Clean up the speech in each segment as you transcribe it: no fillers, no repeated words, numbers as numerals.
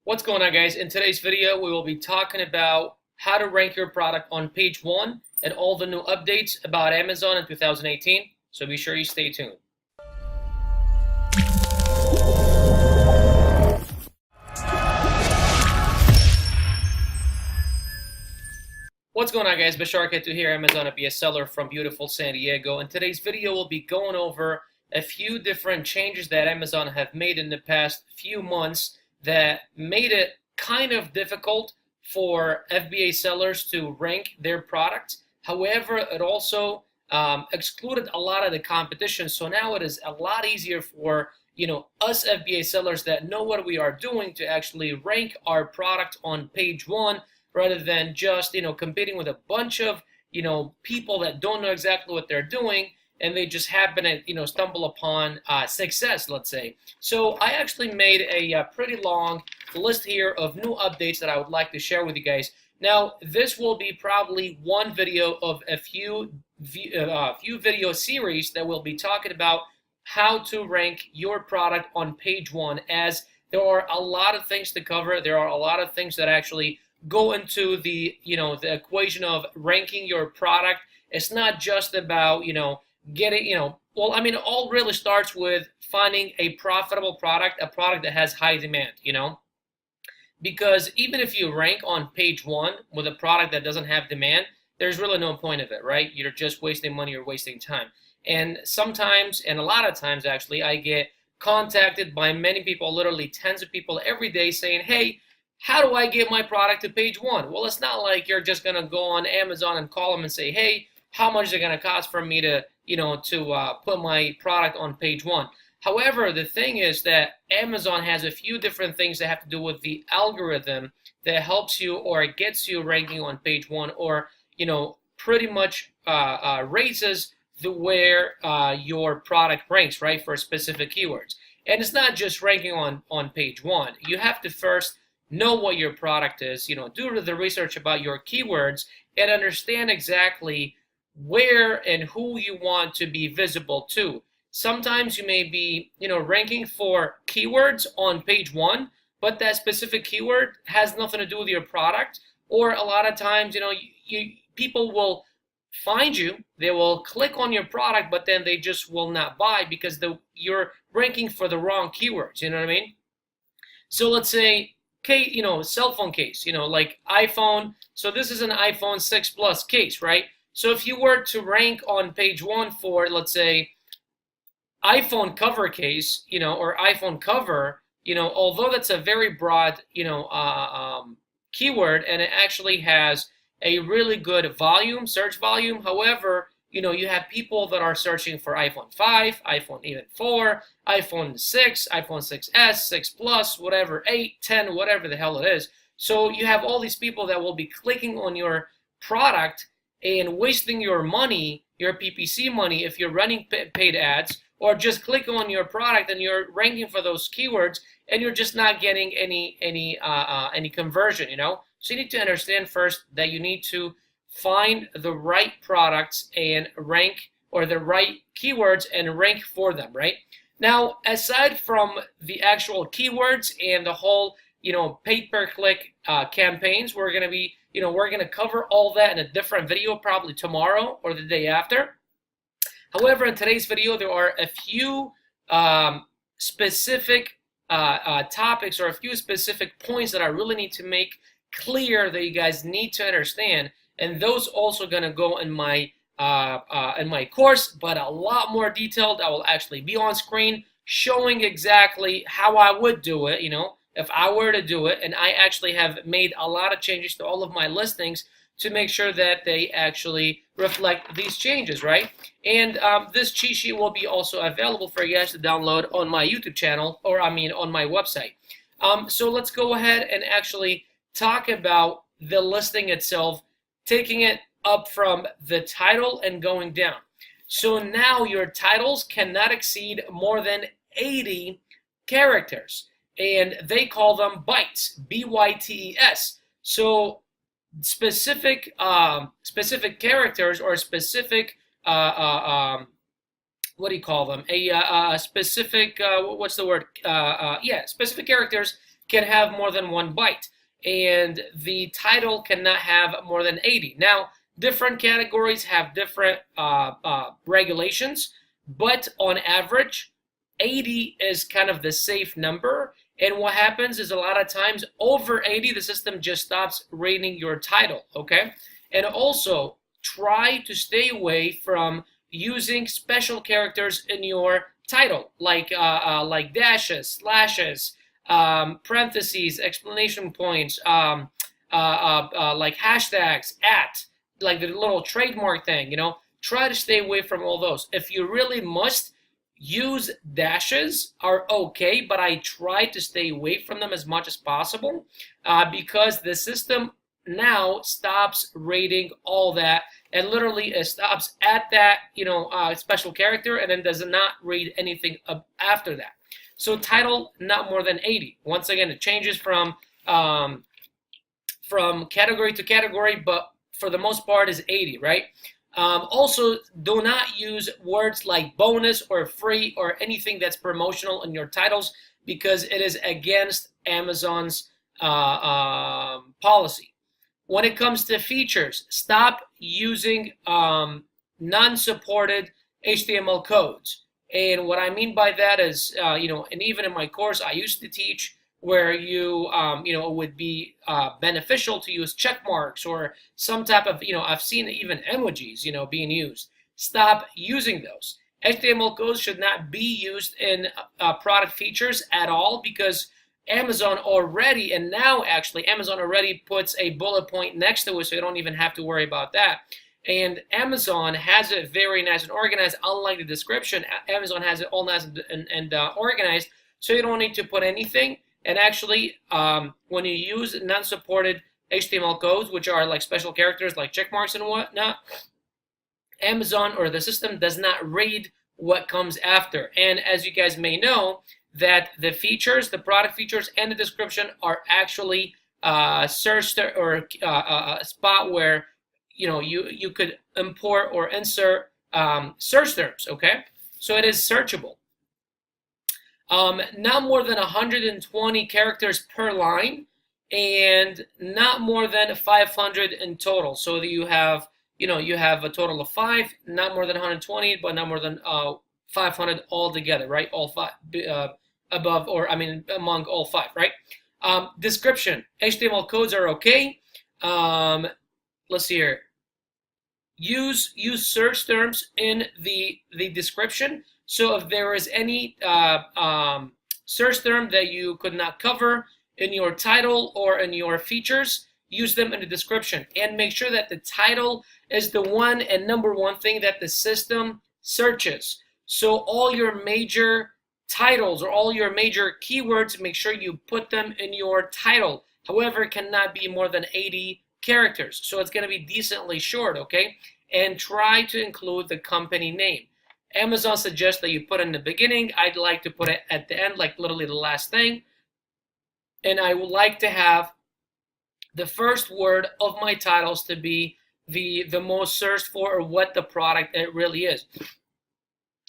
What's going on, guys? In today's video, we will be talking about how to rank your product on page 1 and all the new updates about Amazon in 2018. So be sure you stay tuned. What's going on, guys? Bashar Ketu here, Amazon FBA seller from beautiful San Diego. In today's video, we'll be going over a few different changes that Amazon have made in the past few months that made it kind of difficult for FBA sellers to rank their products. However, it also excluded a lot of the competition. So now it is a lot easier for us FBA sellers that know what we are doing to actually rank our product on page 1 rather than just competing with a bunch of people that don't know exactly what they're doing and they just happen to stumble upon success, let's say. So I actually made a pretty long list here of new updates that I would like to share with you guys. Now this will be probably one video of a few video series that will be talking about how to rank your product on page 1, as there are a lot of things to cover. There are a lot of things that actually go into the the equation of ranking your product. It's not just about getting well, I mean, it all really starts with finding a profitable product, a product that has high demand, because even if you rank on page 1 with a product that doesn't have demand, there's really no point of it, right? You're just wasting money, you're wasting time. And sometimes, and a lot of times actually, I get contacted by many people, literally tens of people every day, saying, hey, how do I get my product to page 1? Well, it's not like you're just gonna go on Amazon and call them and say, hey, how much is it gonna cost for me to put my product on page 1? However, the thing is that Amazon has a few different things that have to do with the algorithm that helps you or gets you ranking on page 1, or pretty much raises where your product ranks, right, for specific keywords. And it's not just ranking on page 1. You have to first know what your product is, do the research about your keywords and understand exactly where and who you want to be visible to. Sometimes you may be, ranking for keywords on page 1, but that specific keyword has nothing to do with your product. Or a lot of times, people will find you, they will click on your product, but then they just will not buy because you're ranking for the wrong keywords. You know what I mean? So let's say, cell phone case, like iPhone. So this is an iPhone 6 Plus case, right? So if you were to rank on page 1 for, let's say, iPhone cover case, or iPhone cover, although that's a very broad, keyword, and it actually has a really good search volume. However, you have people that are searching for iPhone 5, iPhone even 4, iPhone 6, iPhone 6s, 6 Plus, whatever, 8, 10, whatever the hell it is. So you have all these people that will be clicking on your product and wasting your money, your PPC money, if you're running paid ads, or just click on your product and you're ranking for those keywords and you're just not getting any conversion, So you need to understand first that you need to find the right products and rank, or the right keywords and rank for them, right? Now, aside from the actual keywords and the whole, pay-per-click campaigns, we're going to cover all that in a different video, probably tomorrow or the day after. However, in today's video, there are a few specific topics, or a few specific points that I really need to make clear that you guys need to understand, and those also going to go in my course, but a lot more detailed. I will actually be on screen showing exactly how I would do it, if I were to do it. And I actually have made a lot of changes to all of my listings to make sure that they actually reflect these changes, right? And this cheat sheet will be also available for you guys to download on my YouTube channel, or on my website. So let's go ahead and actually talk about the listing itself, taking it up from the title and going down. So now your titles cannot exceed more than 80 characters, and they call them bytes, B-Y-T-E-S. So specific characters, or specific what do you call them? Specific what's the word? Specific characters can have more than 1 byte, and the title cannot have more than 80. Now, different categories have different regulations, but on average, 80 is kind of the safe number. And what happens is a lot of times over 80, the system just stops rating your title, okay? And also, try to stay away from using special characters in your title, like dashes, slashes, parentheses, explanation points, like hashtags, like the little trademark thing, try to stay away from all those. If you really must, use dashes are okay, but I try to stay away from them as much as possible because the system now stops rating all that, and literally it stops at that special character, and then does not read anything after that. So title not more than 80. Once again, it changes from category to category, but for the most part is 80, right? Also, do not use words like bonus or free or anything that's promotional in your titles, because it is against Amazon's policy. When it comes to features, stop using non-supported HTML codes. And what I mean by that is, and even in my course, I used to teach where it would be beneficial to use check marks or some type of, I've seen even emojis, being used. Stop using those. HTML codes should not be used in product features at all, because Amazon already, and now actually Amazon already puts a bullet point next to it, so you don't even have to worry about that. And Amazon has it very nice and organized. Unlike the description, Amazon has it all nice and organized, so you don't need to put anything. And actually, when you use non-supported HTML codes, which are like special characters like check marks and whatnot, Amazon or the system does not read what comes after. And as you guys may know, that the features, the product features, and the description are actually searched, or a spot where you could import or insert search terms. Okay, so it is searchable. Not more than 120 characters per line, and not more than 500 in total. So that you have a total of 5, not more than 120, but not more than 500 altogether, right? All 5 among all 5, right? Description, HTML codes are okay. Let's see here. Use search terms in the description. So if there is any search term that you could not cover in your title or in your features, use them in the description, and make sure that the title is the one and number one thing that the system searches. So all your major titles or all your major keywords, make sure you put them in your title. However, it cannot be more than 80 characters. So it's going to be decently short, okay? And try to include the company name. Amazon suggests that you put it in the beginning. I'd like to put it at the end, like literally the last thing. And I would like to have the first word of my titles to be the most searched for, or what the product it really is.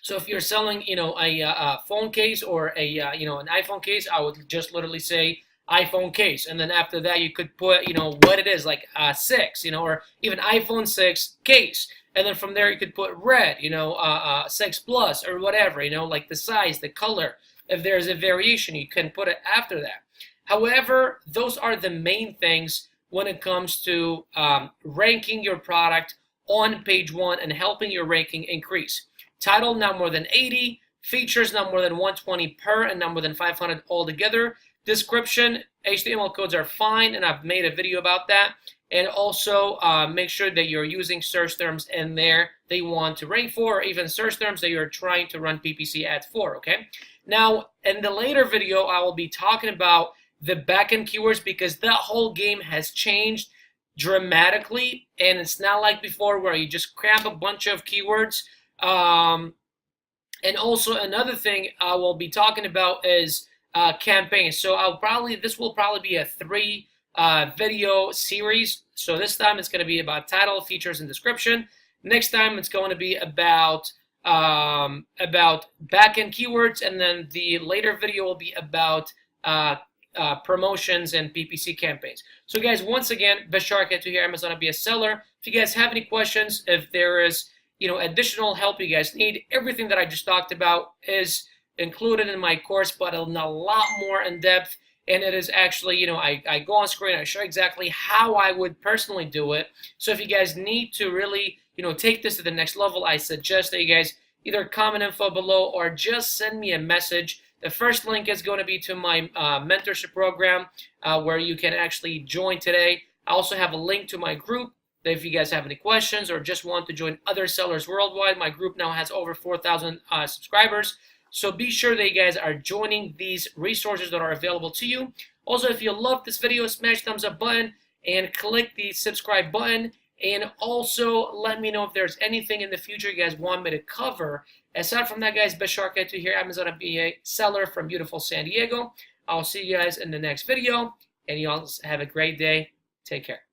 So if you're selling, a phone case or an iPhone case, I would just literally say iPhone case, and then after that you could put, what it is, like 6, or even iPhone 6 case, and then from there you could put red, 6 plus or whatever, like the size, the color. If there's a variation, you can put it after that. However, those are the main things when it comes to ranking your product on page 1 and helping your ranking increase. Title not more than 80, features not more than 120 per, and not more than 500 altogether. Description, HTML codes are fine, and I've made a video about that. And also make sure that you're using search terms in there that you want to rank for, or even search terms that you're trying to run PPC ads for, okay? Now, in the later video, I will be talking about the backend keywords, because that whole game has changed dramatically, and it's not like before where you just cramp a bunch of keywords. And also another thing I will be talking about is campaigns. So this will probably be a 3 video series. So this time it's going to be about title, features, and description. Next time it's going to be about backend keywords, and then the later video will be about promotions and PPC campaigns. So guys, once again, Basharka to here, Amazon FBA seller. If you guys have any questions, if there is additional help you guys need, everything that I just talked about is included in my course, but a lot more in depth. And it is actually, I go on screen, I show exactly how I would personally do it. So if you guys need to really, take this to the next level, I suggest that you guys either comment info below or just send me a message. The first link is going to be to my mentorship program where you can actually join today. I also have a link to my group that if you guys have any questions or just want to join other sellers worldwide, my group now has over 4,000 subscribers. So be sure that you guys are joining these resources that are available to you. Also, if you love this video, smash the thumbs up button and click the subscribe button. And also let me know if there's anything in the future you guys want me to cover. Aside from that, guys, Basharka to here, Amazon FBA seller from beautiful San Diego. I'll see you guys in the next video, and you all have a great day. Take care.